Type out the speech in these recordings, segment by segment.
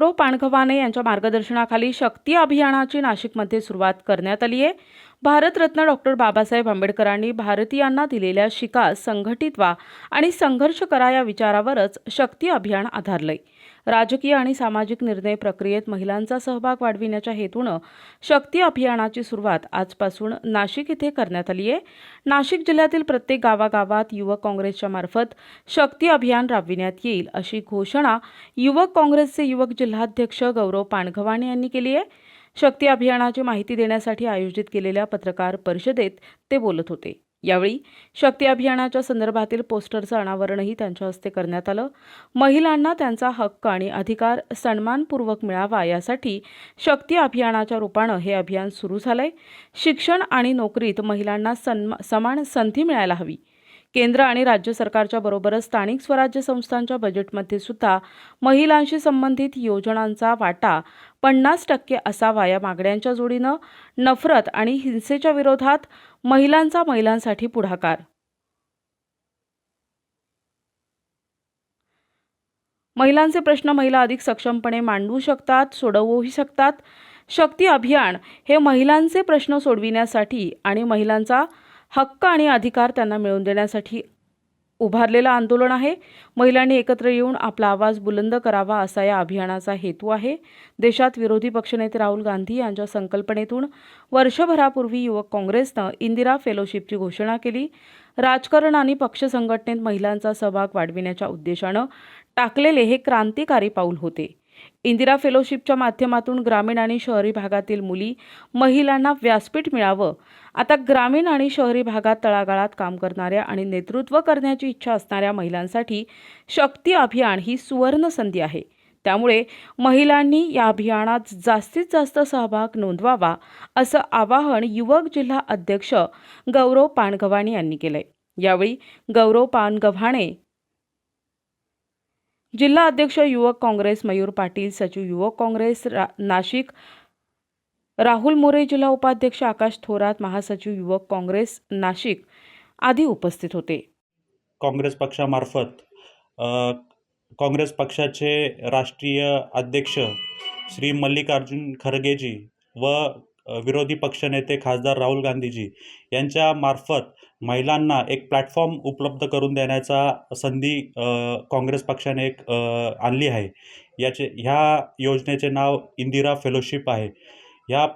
गौरव पाणघवाने यांच्या मार्गदर्शनाखाली शक्ती अभियानाची नाशिकमध्ये सुरुवात करण्यात आली आहे। भारतरत्न डॉक्टर बाबासाहेब आंबेडकरांनी भारतीयांना दिलेल्या शिका संघटित व्हा आणि संघर्ष करा या विचारावरच शक्ती अभियान आधारलंय। राजकीय आणि सामाजिक निर्णय प्रक्रियेत महिलांचा सहभाग वाढविण्याच्या हेतूने शक्ती अभियानाची सुरुवात आजपासून नाशिक येथे करण्यात आली आहे। नाशिक जिल्ह्यातील प्रत्येक गावागावात युवक काँग्रेसच्या मार्फत शक्ती अभियान राबविण्यात येईल अशी घोषणा युवक काँग्रेसचे युवक जिल्हाध्यक्ष गौरव पाणघवाने यांनी केली आहे। शक्ती अभियानाची माहिती देण्यासाठी आयोजित केलेल्या पत्रकार परिषदेत ते बोलत होते। यावेळी शक्ती अभियानाच्या संदर्भातील पोस्टरचं अनावरणही त्यांच्या हस्ते करण्यात आलं। महिलांना त्यांचा हक्क आणि अधिकार सन्मानपूर्वक मिळावा यासाठी शक्ती अभियानाच्या रूपाने हे अभियान सुरू झालंय। शिक्षण आणि नोकरीत महिलांना समान संधी मिळायला हवी। केंद्र आणि राज्य सरकारच्या बरोबरच स्थानिक स्वराज्य संस्थांच्या बजेटमध्ये सुद्धा महिलांशी संबंधित योजनांचा वाटा 50% असावा या मागण्यांच्या जोडीनं नफरत आणि हिंसेच्या विरोधात महिलांसाठी पुढाकार। महिलांचे प्रश्न महिला अधिक सक्षमपणे मांडू शकतात, सोडवूही शकतात। शक्ती अभियान हे महिलांचे प्रश्न सोडविण्यासाठी आणि महिलांचा हक्क आणि अधिकार त्यांना मिळवून देण्यासाठी उभारलेलं आंदोलन आहे। महिलांनी एकत्र येऊन आपला आवाज बुलंद करावा असा या अभियानाचा हेतू आहे। देशात विरोधी पक्षनेते राहुल गांधी यांच्या संकल्पनेतून वर्षभरापूर्वी युवक काँग्रेसनं इंदिरा फेलोशिपची घोषणा केली। राजकारण आणि पक्ष संघटनेत महिलांचा सहभाग वाढविण्याच्या उद्देशानं टाकलेले हे क्रांतिकारी पाऊल होते। इंदिरा फेलोशिपच्या माध्यमातून ग्रामीण आणि शहरी भागातील महिलांना व्यासपीठ मिळावं। आता ग्रामीण आणि शहरी भागात तळागाळात काम करणाऱ्या आणि नेतृत्व करण्याची इच्छा असणाऱ्या महिलांसाठी शक्ती अभियान ही सुवर्ण संधी आहे। त्यामुळे महिलांनी या अभियानात जास्तीत जास्त सहभाग नोंदवावा असं आवाहन युवक जिल्हा अध्यक्ष गौरव पाणघवाने यांनी केलंय। यावेळी गौरव पाणघवाने, जिल्हा अध्यक्ष युवक काँग्रेस मयूर पाटील, सचिव युवक काँग्रेस नाशिक राहुल मोरे, जिल्हा उपाध्यक्ष आकाश थोरात, महासचिव युवक काँग्रेस नाशिक आदी उपस्थित होते। काँग्रेस पक्षामार्फत काँग्रेस पक्षाचे राष्ट्रीय अध्यक्ष श्री मल्लिकार्जुन खरगेजी व विरोधी पक्षनेते खासदार राहुल गांधीजी यांच्या मार्फत महिलांना एक प्लॅटफॉर्म उपलब्ध करून देण्याचा संधी काँग्रेस पक्षाने आणली आहे। ह्या योजनेचे नाव इंदिरा फेलोशिप आहे। ह्या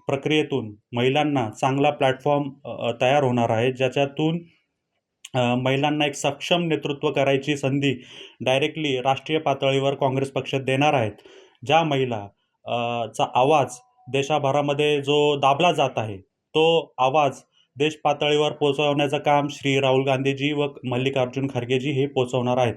प्रक्रियेतून महिलांना चांगला प्लॅटफॉर्म तयार होणार आहे, ज्याच्यातून महिलांना एक सक्षम नेतृत्व करायची संधी डायरेक्टली राष्ट्रीय पातळीवर काँग्रेस पक्ष देणार आहेत। ज्या महिला चा आवाज देशभरामध्ये जो दाबला जात आहे, तो आवाज देश पातळीवर पोहोचवण्याचं काम श्री राहुल गांधीजी व मल्लिकार्जुन खरगेजी हे पोहोचवणार आहेत।